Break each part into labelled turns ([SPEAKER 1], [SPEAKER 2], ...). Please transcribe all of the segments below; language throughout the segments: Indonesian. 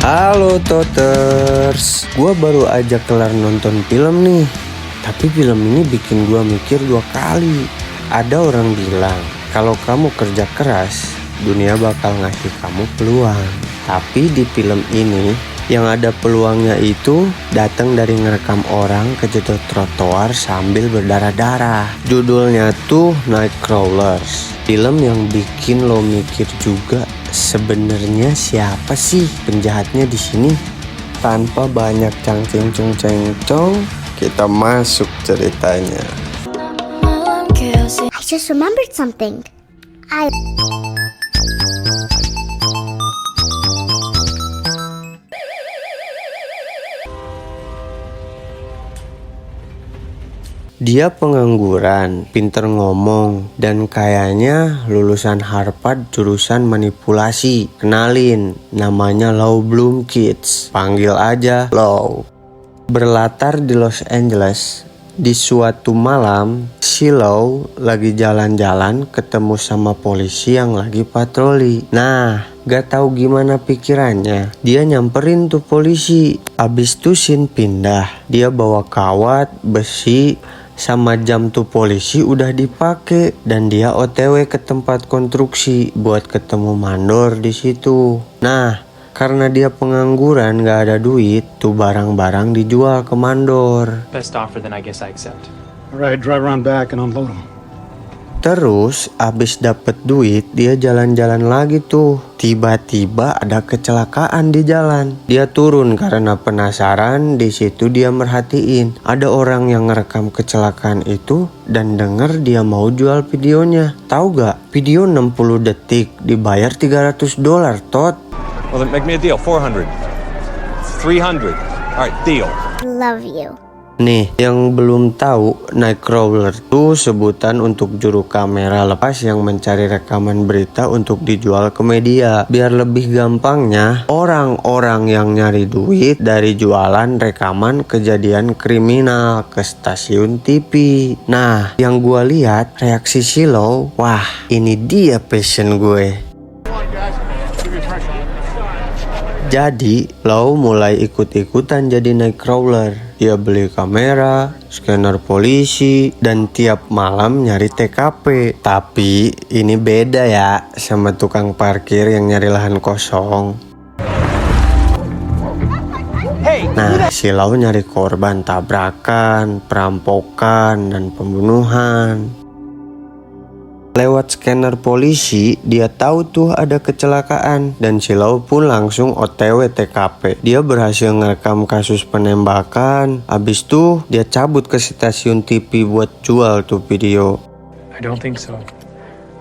[SPEAKER 1] Halo Toters, gua baru aja kelar nonton film nih. Tapi film ini bikin gua mikir 2 kali. Ada orang bilang, kalau kamu kerja keras, dunia bakal ngasih kamu peluang. Tapi di film ini, yang ada peluangnya itu datang dari ngerekam orang kejedot trotoar sambil berdarah-darah. Judulnya tuh Nightcrawlers. Film yang bikin lo mikir juga, sebenarnya siapa sih penjahatnya di sini? Tanpa banyak cangcing-ceng-ceng-cong, kita masuk ceritanya.
[SPEAKER 2] I just remembered something.
[SPEAKER 1] Dia pengangguran, pinter ngomong, dan kayaknya lulusan Harvard jurusan manipulasi. Kenalin, namanya Lau Blumkitz. Panggil aja Lau. Berlatar di Los Angeles. Di suatu malam, si Lau lagi jalan-jalan ketemu sama polisi yang lagi patroli. Nah, gak tahu gimana pikirannya. Dia nyamperin tuh polisi. Abis itu scene pindah. Dia bawa kawat, besi, sama jam tuh polisi udah dipakai dan dia OTW ke tempat konstruksi buat ketemu mandor di situ. Nah, karena dia pengangguran gak ada duit, tuh barang-barang dijual ke mandor.
[SPEAKER 3] Best offer, then I guess I accept.
[SPEAKER 4] Alright, drive around back and unload them.
[SPEAKER 1] Terus abis dapet duit dia jalan-jalan lagi tuh. Tiba-tiba ada kecelakaan di jalan. Dia turun karena penasaran. Di situ dia merhatiin ada orang yang ngerekam kecelakaan itu dan denger dia mau jual videonya. Tahu gak? Video 60 detik dibayar $300, Tot.
[SPEAKER 5] Well, then make me a deal. 400. 300. All right, deal.
[SPEAKER 2] Love you.
[SPEAKER 1] Nih, yang belum tahu, Nightcrawler tuh sebutan untuk juru kamera lepas yang mencari rekaman berita untuk dijual ke media. Biar lebih gampangnya, orang-orang yang nyari duit dari jualan rekaman kejadian kriminal ke stasiun TV. Nah, yang gua lihat reaksi si Lau, wah ini dia passion gue. Jadi, Lau mulai ikut-ikutan jadi Nightcrawler. Dia beli kamera, scanner polisi, dan tiap malam nyari TKP. Tapi, ini beda ya sama tukang parkir yang nyari lahan kosong. Nah, si Lau nyari korban tabrakan, perampokan, dan pembunuhan. Lewat scanner polisi, dia tahu tuh ada kecelakaan dan si Lau pun langsung OTW TKP. Dia berhasil ngerekam kasus penembakan. Abis tuh dia cabut ke stasiun TV buat jual tuh video.
[SPEAKER 3] I don't think so.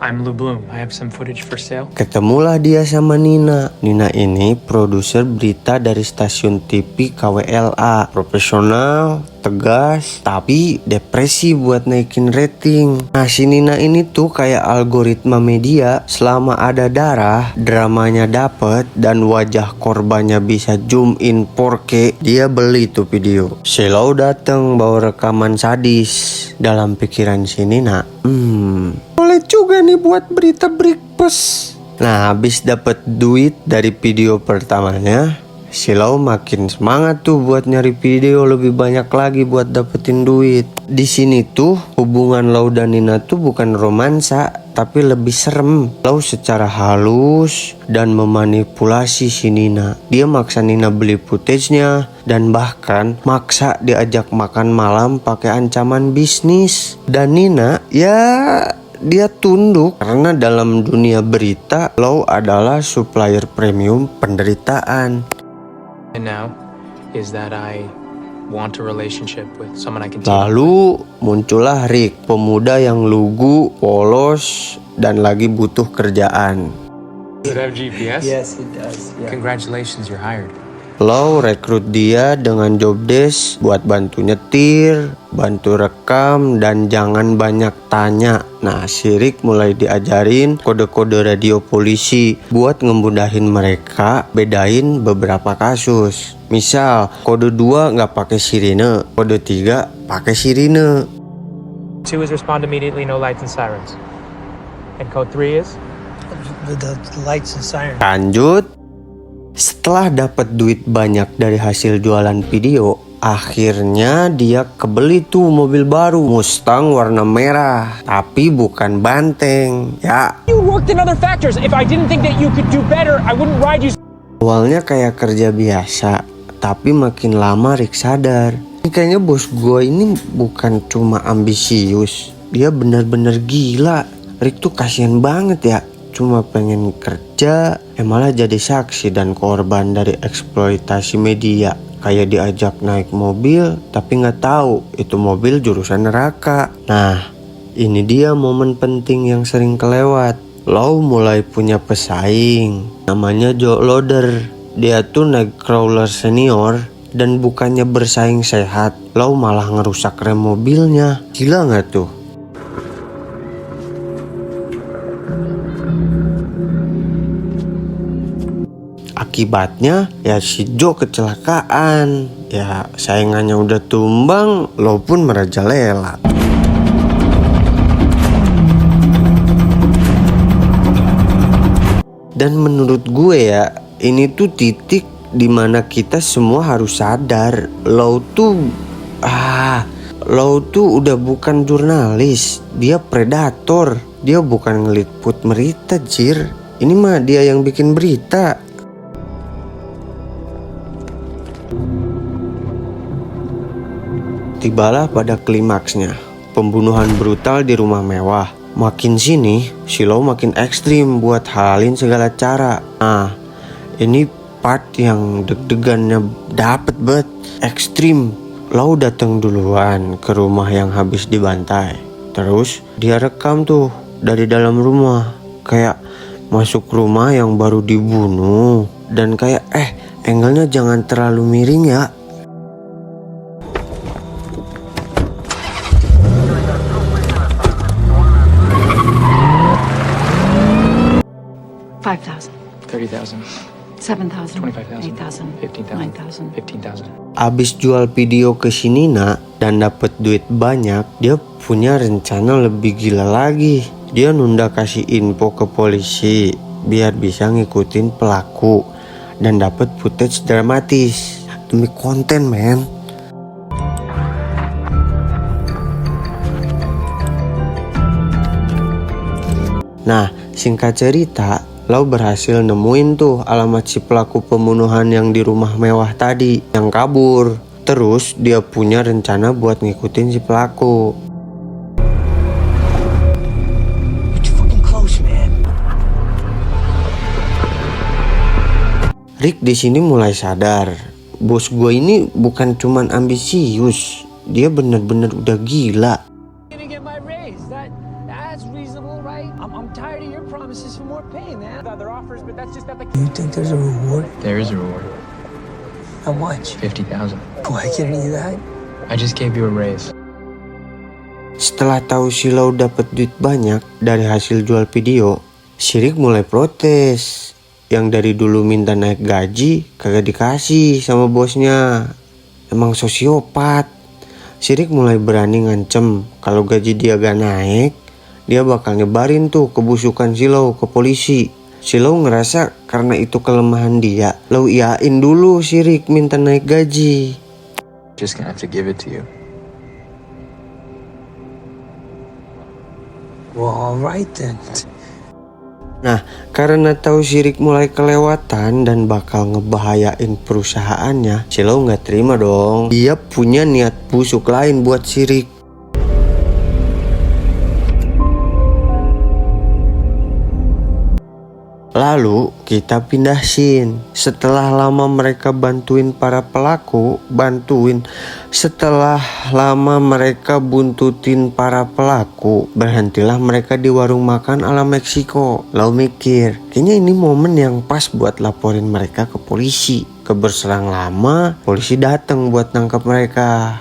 [SPEAKER 3] I'm Lou Bloom. I have some footage for sale.
[SPEAKER 1] Ketemulah dia sama Nina. Nina ini produser berita dari stasiun TV KWLA. Profesional, tegas, tapi depresi buat naikin rating. Nah, si Nina ini tuh kayak algoritma media. Selama ada darah, dramanya dapet, dan wajah korbannya bisa zoom in 4K, dia beli tuh video. Si Lau dateng bawa rekaman sadis. Dalam pikiran si Nina, boleh juga nih buat berita breakfast. Nah, habis dapet duit dari video pertamanya, si Lau makin semangat tuh buat nyari video lebih banyak lagi buat dapetin duit. Di sini tuh hubungan Lau dan Nina tuh bukan romansa, tapi lebih serem. Lau secara halus dan memanipulasi si Nina. Dia maksa Nina beli footage-nya dan bahkan maksa diajak makan malam pakai ancaman bisnis. Dan Nina, ya dia tunduk karena dalam dunia berita Lau adalah supplier premium penderitaan.
[SPEAKER 3] And now is that I want a relationship with someone I can take.
[SPEAKER 1] Lalu muncullah Rick, pemuda yang lugu, polos, dan lagi butuh kerjaan.
[SPEAKER 3] Does it have GPS?
[SPEAKER 6] Yes, it does. Yeah.
[SPEAKER 3] Congratulations, you're hired.
[SPEAKER 1] Lau rekrut dia dengan job desk buat bantu nyetir, bantu rekam, dan jangan banyak tanya. Nah, si Rick mulai diajarin kode-kode radio polisi buat ngemudahin mereka bedain beberapa kasus. Misal, kode 2 nggak pakai sirine, kode 3 pakai sirine.
[SPEAKER 3] 2 is respond immediately, no lights and sirens. And code 3 is?
[SPEAKER 6] The lights and sirens.
[SPEAKER 1] Lanjut. Setelah dapat duit banyak dari hasil jualan video, akhirnya dia kebeli tuh mobil baru Mustang warna merah, tapi bukan banteng ya.
[SPEAKER 3] You worked in other factors. If I didn't think that you could do better, I wouldn't ride you.
[SPEAKER 1] Awalnya kayak kerja biasa, tapi makin lama Rick sadar, kayaknya bos gue ini bukan cuma ambisius, dia bener-bener gila. Rick tuh kasihan banget ya, cuma pengen kerja, malah jadi saksi dan korban dari eksploitasi media. Kayak diajak naik mobil, tapi nggak tahu itu mobil jurusan neraka. Nah, ini dia momen penting yang sering kelewat. Lau mulai punya pesaing, namanya Joe Loader. Dia tuh naik crawler senior, dan bukannya bersaing sehat, Lau malah ngerusak rem mobilnya. Gila nggak tuh? Akibatnya ya si Joe kecelakaan. Ya saingannya udah tumbang, Lau pun merajalela. Dan menurut gue ya, ini tuh titik dimana kita semua harus sadar, Lau tuh udah bukan jurnalis, dia predator. Dia bukan ngeliput berita, jir. Ini mah dia yang bikin berita. Tibalah pada klimaksnya, pembunuhan brutal di rumah mewah. Makin sini, si Lau makin ekstrim buat halalin segala cara. Nah, ini part yang deg-degannya dapet banget, ekstrim. Lau datang duluan ke rumah yang habis dibantai. Terus dia rekam tuh dari dalam rumah, kayak masuk rumah yang baru dibunuh. Dan kayak angle-nya jangan terlalu miring ya.
[SPEAKER 6] $5,000,
[SPEAKER 3] 30,000,
[SPEAKER 6] $7,000,
[SPEAKER 3] 25,000,
[SPEAKER 6] 8,000,
[SPEAKER 3] 15,000,
[SPEAKER 6] 9,000.
[SPEAKER 3] 15,000.
[SPEAKER 1] Abis jual video ke si Nina dan dapet duit banyak, dia punya rencana lebih gila lagi. Dia nunda kasih info ke polisi biar bisa ngikutin pelaku dan dapet footage dramatis demi konten, men. Nah, singkat cerita, Lau berhasil nemuin tuh alamat si pelaku pembunuhan yang di rumah mewah tadi, yang kabur. Terus dia punya rencana buat ngikutin si pelaku. Rick di sini mulai sadar, bos gue ini bukan cuman ambisius, dia bener-bener udah gila.
[SPEAKER 7] Gonna get my raise. That's reasonable, right? I'm tired of your promises for more pay, man.
[SPEAKER 3] Other offers, but that's just not the.
[SPEAKER 7] You think there's a reward?
[SPEAKER 3] There is a reward.
[SPEAKER 7] How much?
[SPEAKER 3] 50,000.
[SPEAKER 7] Do I get any of that?
[SPEAKER 3] I just gave you a raise.
[SPEAKER 1] Setelah tahu si Lau dapet duit banyak dari hasil jual video, si Rick mulai protes. Yang dari dulu minta naik gaji kagak dikasih sama bosnya. Emang sosiopat. Si Rick mulai berani ngancem kalau gaji dia gak naik, dia bakal nyebarin tuh kebusukan si Lau ke polisi. Si Lau ngerasa karena itu kelemahan dia, Lau iyain dulu si Rick minta naik gaji.
[SPEAKER 3] Just gonna have to give it to you.
[SPEAKER 7] Well, all right then.
[SPEAKER 1] Nah, karena tahu si Rick mulai kelewatan dan bakal ngebahayain perusahaannya, si Lau nggak terima dong. Dia punya niat busuk lain buat si Rick. Lalu kita pindah scene. Setelah lama mereka buntutin para pelaku, berhentilah mereka di warung makan ala Meksiko. Lalu mikir, kayaknya ini momen yang pas buat laporin mereka ke polisi. Keberselang lama, polisi datang buat nangkap mereka.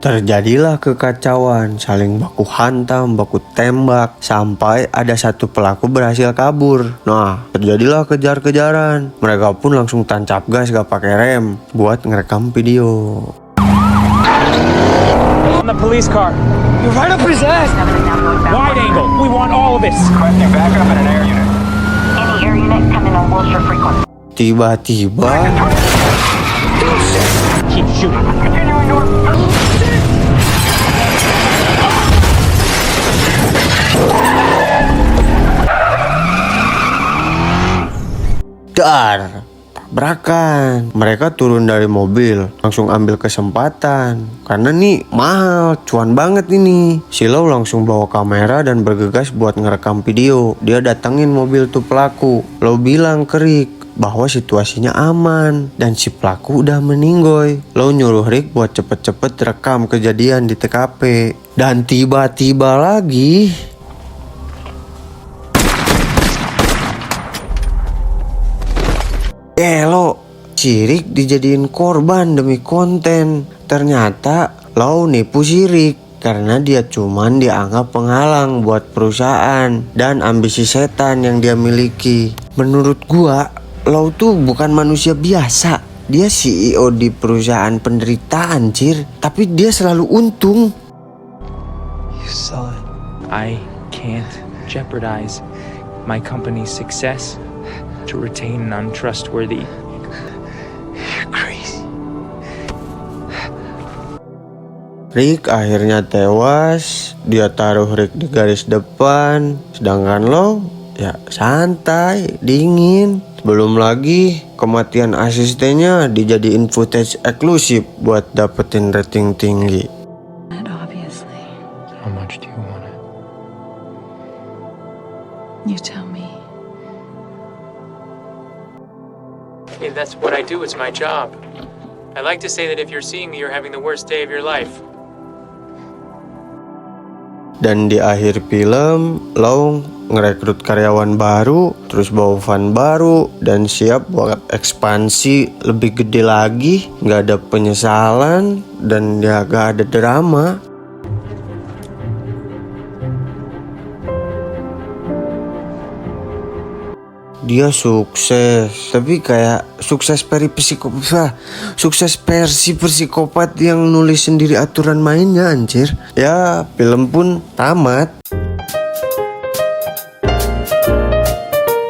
[SPEAKER 1] Terjadilah kekacauan, saling baku hantam, baku tembak, sampai ada satu pelaku berhasil kabur. Nah, terjadilah kejar-kejaran. Mereka pun langsung tancap gas gak pakai rem buat ngerekam video.
[SPEAKER 3] On the police car.
[SPEAKER 7] You're right up his ass.
[SPEAKER 6] Wide angle. We want all of this.
[SPEAKER 8] Requesting backup in an air unit.
[SPEAKER 9] Any air unit coming on Wilshire frequency.
[SPEAKER 1] Tiba-tiba
[SPEAKER 6] Keep shooting.
[SPEAKER 8] Continuing north.
[SPEAKER 1] dar, tabrakan. Mereka turun dari mobil, langsung ambil kesempatan. Karena nih mahal, cuan banget ini. Silau langsung bawa kamera dan bergegas buat ngerekam video. Dia datengin mobil tuh pelaku. Lo bilang ke Rick bahwa situasinya aman dan si pelaku udah meninggoy. Lo nyuruh Rick buat cepet-cepet rekam kejadian di TKP. Dan tiba-tiba lagi lo si Rick dijadiin korban demi konten. Ternyata lo nipu si Rick karena dia cuman dianggap penghalang buat perusahaan dan ambisi setan yang dia miliki. Menurut gua, lo tuh bukan manusia biasa. Dia CEO di perusahaan penderitaan, Cir. Tapi dia selalu untung.
[SPEAKER 3] I can't jeopardize my company's success to retain an untrustworthy. You're crazy.
[SPEAKER 1] Rick akhirnya tewas. Dia taruh Rick di garis depan. Sedangkan lo ya santai, dingin. Belum lagi kematian asistennya dijadiin footage eksklusif buat dapetin rating tinggi.
[SPEAKER 9] Obviously.
[SPEAKER 3] How much do you want it?
[SPEAKER 9] You tell me.
[SPEAKER 3] Hey, that's what I do. It's my job. I like to say that if you're seeing me, you're having the worst day of your life.
[SPEAKER 1] Dan di akhir film, lo ngerekrut karyawan baru, terus bawa van baru, dan siap buat ekspansi lebih gede lagi. Nggak ada penyesalan, dan ya gak ada drama. Dia sukses, tapi kayak sukses versi psikopat yang nulis sendiri aturan mainnya, anjir. Ya, film pun tamat.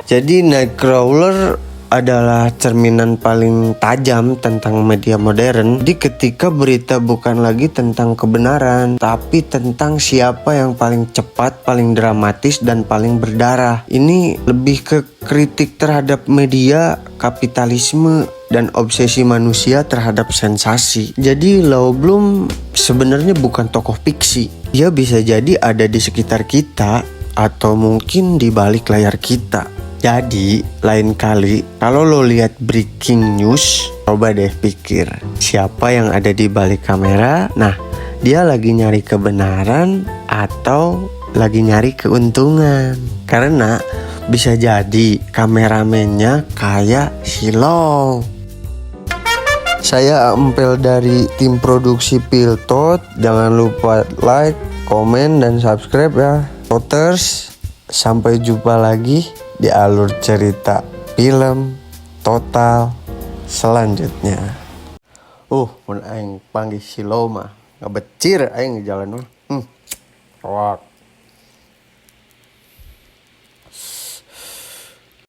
[SPEAKER 1] Jadi Nightcrawler adalah cerminan paling tajam tentang media modern. Di ketika berita bukan lagi tentang kebenaran, tapi tentang siapa yang paling cepat, paling dramatis, dan paling berdarah. Ini lebih ke kritik terhadap media, kapitalisme, dan obsesi manusia terhadap sensasi. Jadi Lau Bloom sebenarnya bukan tokoh fiksi. Dia bisa jadi ada di sekitar kita atau mungkin di balik layar kita. Jadi, lain kali kalau lo lihat breaking news, coba deh pikir siapa yang ada di balik kamera. Nah, dia lagi nyari kebenaran atau lagi nyari keuntungan. Karena bisa jadi kameramennya kayak si Lo. Saya Ampel dari tim produksi Piltot. Jangan lupa like, komen, dan subscribe ya. Voters, sampai jumpa lagi di alur cerita film total selanjutnya. Mun aing panggil si Loma, ngabecir aing jalan mah. Wak.